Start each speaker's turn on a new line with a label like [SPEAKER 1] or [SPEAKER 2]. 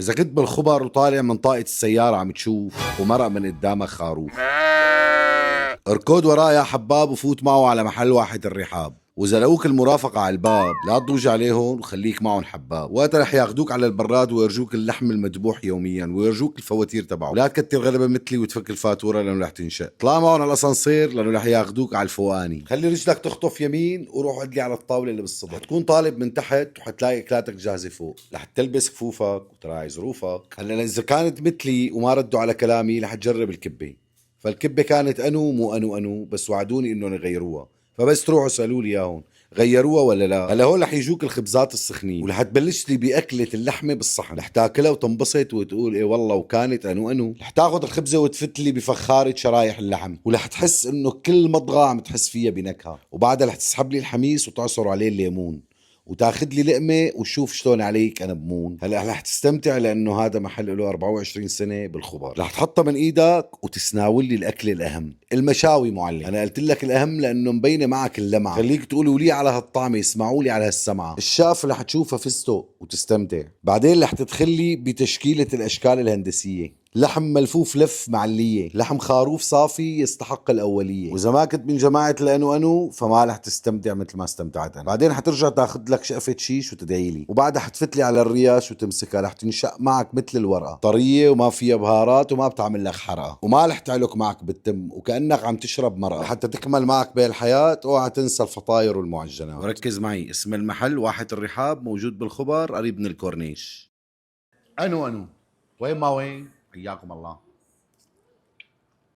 [SPEAKER 1] إذا كنت بالخبر وطالع من طاقة السيارة عم تشوف ومرق من قدامك خروف، اركض وراه يا حباب وفوت معه على محل واحد الرحاب، وإذا لقوك المرافقة على الباب لا تضوج عليهم وخليك معهم حباب، وقتها رح ياخدوك على البراد ويرجوك اللحم المذبوح يوميا ويرجوك الفواتير تبعه، ولا تكتر غلبة مثلي وتفك الفاتورة لأنه رح تنشق. طلع معهم على الأسانسير لأنه رح ياخدوك على الفوقاني، خلي رجلك تخطف يمين وروح ادلي على الطاولة اللي بالصبح، حتكون طالب من تحت وحتلاقي أكلاتك جاهزة فوق، رح تلبس كفوفك وتراعي ظروفك. هلا إذا كانت مثلي وما ردوا على كلامي رح تجرب الكبة، فالكبة كانت أنو مو أنو بس وعدوني إنهم يغيروها، فبس تروحوا اسألوا لي إياهم غيروها ولا لا. هلا هون رح يجوك الخبزات السخنين ورح تبلش لي باكله اللحمه بالصحن، رح تاكلها وتنبسط وتقول ايه والله وكانت انو. رح تاخذ الخبزه وتفت لي بفخاره شرايح اللحم ورح تحس انه كل مضغه عم تحس فيها بنكهه، وبعدها رح تسحب لي الحميس وتعصر عليه الليمون وتاخذ لي لقمه وشوف شلون عليك انا بمون. هلا رح تستمتع لانه هذا محل له 24 سنه بالخبر. رح تحطها من ايدك وتسناول لي الاكل الاهم، المشاوي معلم. انا قلت لك الاهم لانه مبينه معك اللمعه، خليك تقولوا لي على هالطعمه اسمعوا لي على هالسمعه. الشاف رح تشوفها فستو وتستمتع. بعدين رح تدخلي بتشكيله الاشكال الهندسيه، لحم ملفوف لف معلية، لحم خروف صافي يستحق الأولية، وإذا ما كنت من جماعة الأنو فما رح تستمتع مثل ما استمتعت أنا. بعدين حترجع تاخذ لك شقفة شيش وتدعي لي، وبعدها حتفتلي على الرياش وتمسكها رح تنشق معك مثل الورقة، طرية وما فيها بهارات وما بتعمل لك حرقة وما رح تعلق معك بالتم وكأنك عم تشرب مرقة. لحتى تكمل معك بالحياة اوعى تنسى الفطاير والمعجنات. وركز معي، اسم المحل واحة الرحاب، موجود بالخبر قريب من الكورنيش. أنو وين ما وين، حياكم الله.